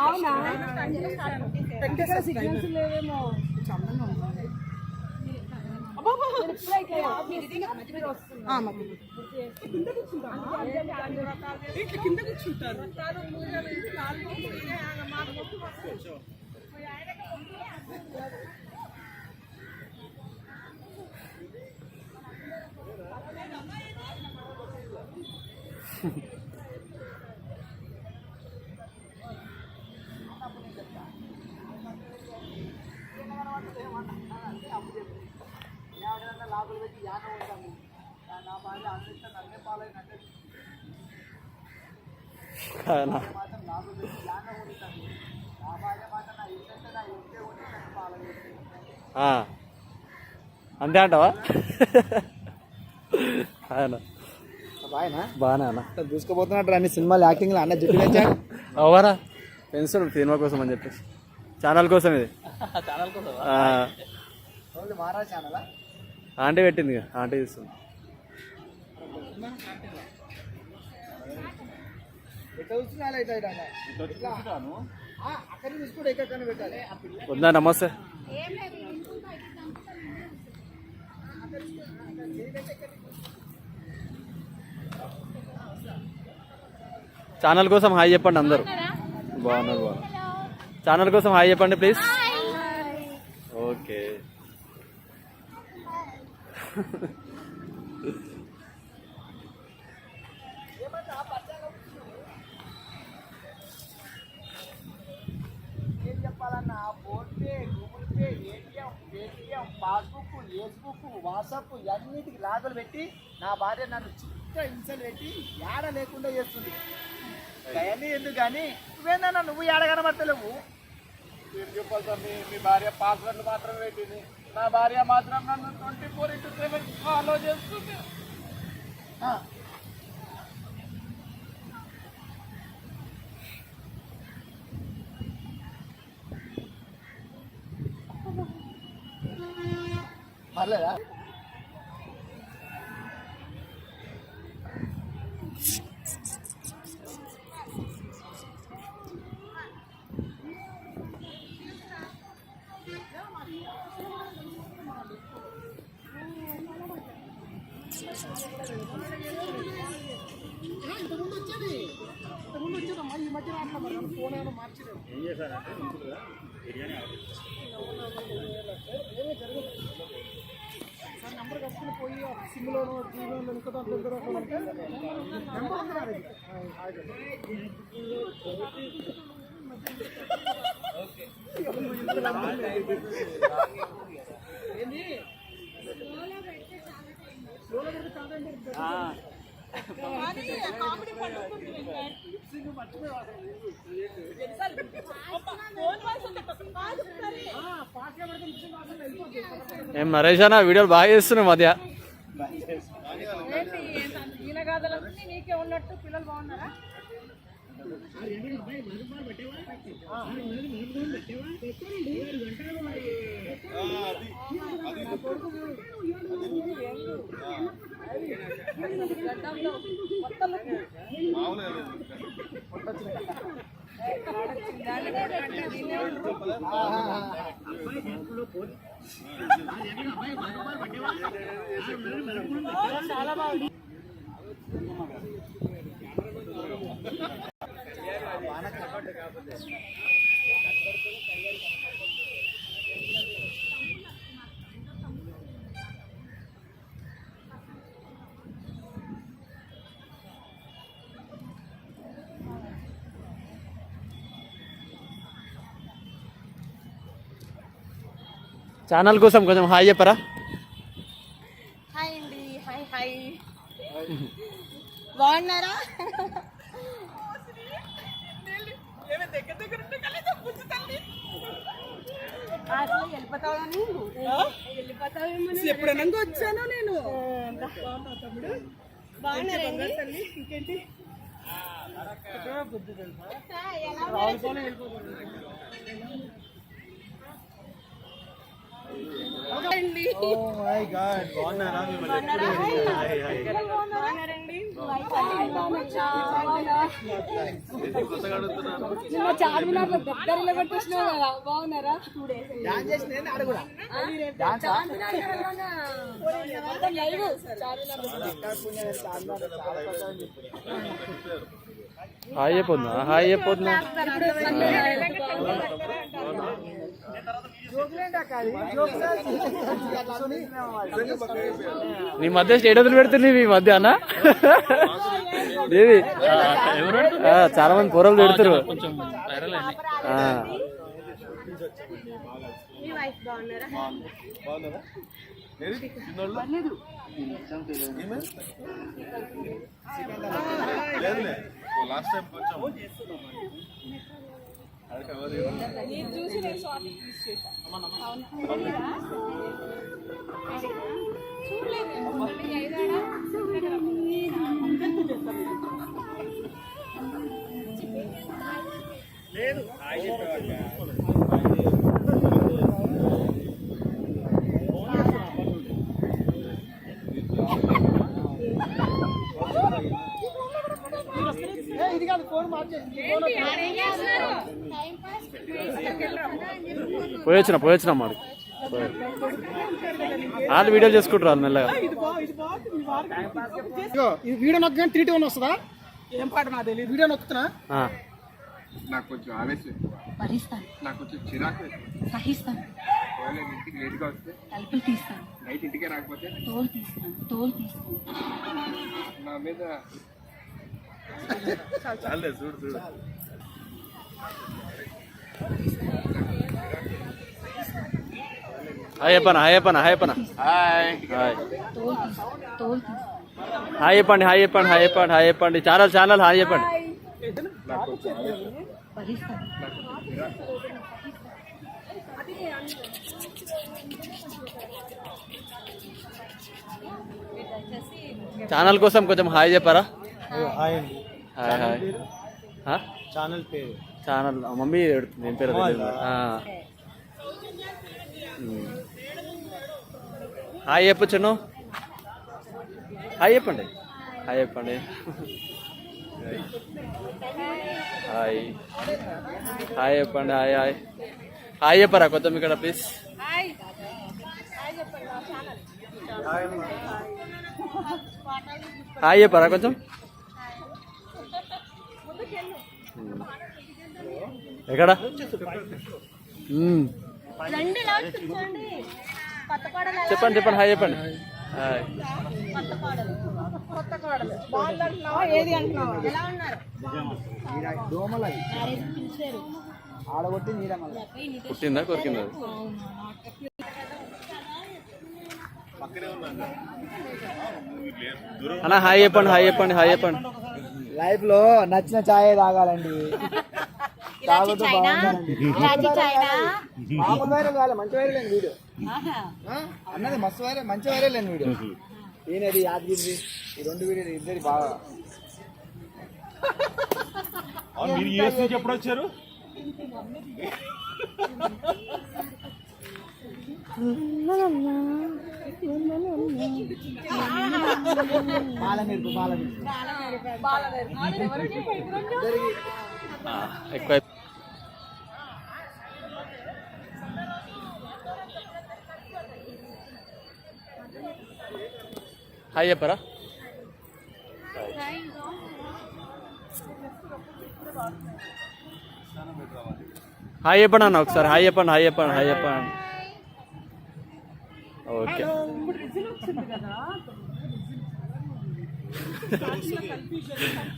అవునా సిగ్నల్స్ లేవేమో కింద కూర్చుంటారు. అంతే అంటావా? బాగానే అన్న చూసుకోబోతున్నట్టు అన్ని సినిమాలు యాక్టింగ్ అన్న జుట్టు అవరా పెన్సిల్ సినిమా కోసం అని చెప్పేసి ఛానల్ కోసం ఇది. ఛానల్ కోసం మహారాజ్ ఛానల్ ఆంటీ పెట్టింది, ఆంటీ చూస్తుంది. వద్దా? నమస్తే. ఛానల్ కోసం హాయ్ చెప్పండి అందరూ. బాగున్నారు. ఛానల్ కోసం హాయ్ చెప్పండి ప్లీజ్. ఓకే. ఏం చెప్పాలన్నా PhonePe, Google Pay, Paytm, passbook, Facebook, WhatsApp ఇవన్నిటికి లాగులు పెట్టి నా భార్య నన్ను చిన్న హింసలు పెట్టి ఏడ లేకుండా చేస్తుంది. అవన్నీ ఎందుకు కానీ నువ్వేందన్నా నువ్వు ఏడ కనబడతలేవు. మీరు చెప్పాలి మీ భార్య పాస్వర్డ్లు మాత్రం పెట్టింది. నా భార్య మాత్రం నన్ను 24/7 ఫాలో చేస్తుంది. పర్లేదా? ఇంతకుముందు వచ్చేది అమ్మా, ఈ మధ్య ఫోన్ ఏమైనా మార్చలేదు. ఏం చేశారంటే బిర్యానీ నెంబర్ కట్టుకుని పోయి సిమ్లోనో టీవీలో ఇంకో దాంట్లో అంటే నెంబర్ ఏంది ఏం నరేష్ అన్న వీడియోలు బాగా చేస్తున్నావు మధ్య. నీకే ఉన్నట్టు పిల్లలు బాగున్నారా? చాలా బాగుంది. ఛానల్ కోసం కొంచెం హాయ్ చెప్పరా? హాయ్ అండి. Hi hi. బాగున్నారా? ఎప్పుడైనా వచ్చాను నేను. బాగున్నారండి. ఇంకేంటి చార్మినార్ లో దగ్గరలో పెట్టేసినావు కదా, బాగున్నారా? డాన్స్ చేసింది ఏంది ఆడ కూడా హాయ్ చెప్పొద్దు, హాయ్ చెప్పొద్దు. నీ మధ్య స్టేటస్లు పెడుతుంది ఈ మధ్య అన్న దేవి చాలా మంది పొరలు పెడతారు. లాస్ట్ టైం కొంచెం చూసి నేను షాపింగ్ చేశాను. లేదు ఇది కాదు ఫోన్ పోయొచ్చిన మాడు వాళ్ళు వీడియోలు చేసుకుంటారు వాళ్ళు మెల్లగా. ఇది వీడియో నొక్కగానే 3 2 1 వస్తుందా? ఏం పాట నాకు తెలియదు. వీడియో నొక్కుతున్నా నాకు కొంచెం ఆవేశం ఎక్కువ, నాకు కొంచెం చిరాకు సహిస్తాను. ఒకవేళ ఇంటికి లేట్గా వస్తే తలుపులు తీస్తాను. నైట్ ఇంటికే రాకపోతే తోలు తీస్తాను. నా మీద చాలే చూడు హాయ్ చెప్పనా హాయ్ తోలు తీస్తాను. హాయ్ చెప్పండి హాయ్ చెప్పండి ఛానల్ హాయ్ చెప్పండి. భరిస్తాను. ఛానల్ కోసం కొంచెం హాయ్ చెప్పారా? హాయ్ అండి. హాయ్ ఛానల్ పేరు ఛానల్ మమ్మీ పెడుతుంది, ఏం పేరు? హాయ్ చెప్పొచ్చును, హాయ్ చెప్పండి హాయ్ హాయ్ చెప్పండి హాయ్ చెప్పరా కొత్త ఇక్కడ ప్లీజ్. హాయ్ చెప్పరా కొంచెం. ఎక్కడ చెప్పండి హాయ్ చెప్పండి. దోమలు ఆడగొట్టి నీడ పుట్టిందా కొరికిందా? అన్న హాయ్ చెప్పండి. లైఫ్ లో నచ్చిన ఛాయ్ తాగాలండి. తాగుతూ బాగుండాలండి. మంచి వైరల్ లేని వీడియో అన్నది మస్తు వైరల్, మంచి వైరల్ లేని వీడియో. ఈయనది యాదగిరి, ఈ 2 వీడియోలు ఇద్దరి బాగా. మీరు ఎప్పుడు వచ్చారు? ఎక్కువ హాయ్ చెప్పరా? హాయ్ చెప్పండి అన్న ఒకసారి హాయ్ చెప్పండి. ఓకే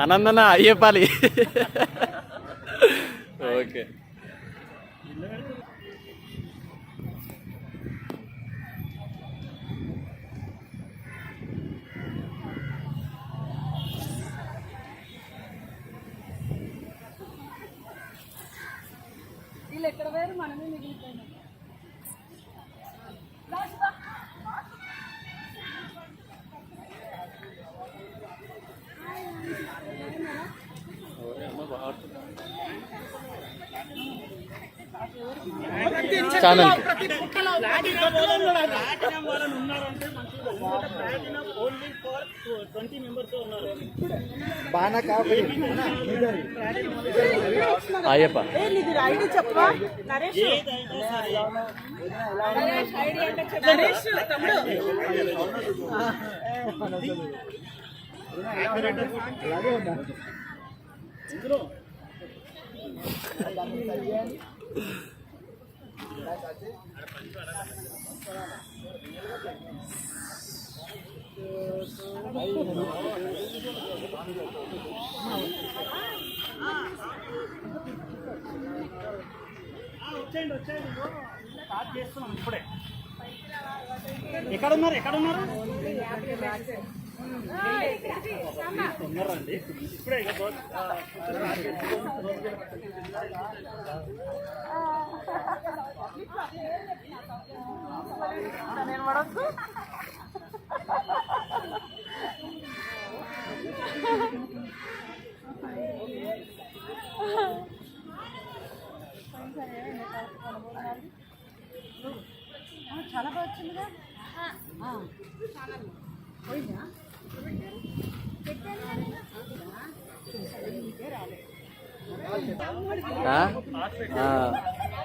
ఆనందన్న హాయ్ చెప్పాలి. ఓకే వీళ్ళు ఎక్కడ వేరు మనమే మిగిలిపోయినాం. ఛానల్ బాగా కావాలి అయ్యప్ప చాలా బాగా వచ్చిందిగా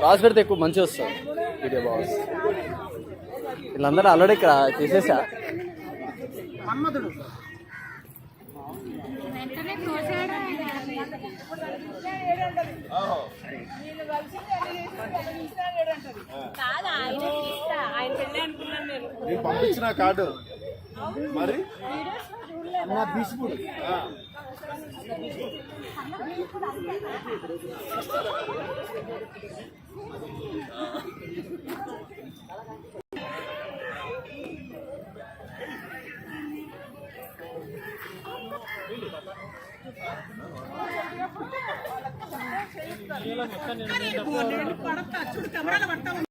బాస్ పెడితే ఎక్కువ మంచిగా వస్తుంది వీడియో బాస్. వీళ్ళందరూ ఆల్రెడీ ఇక్కడ చేసేసా. మన్మధుడు నేను పంపించిన కార్డు మరి నా భీష్ముడు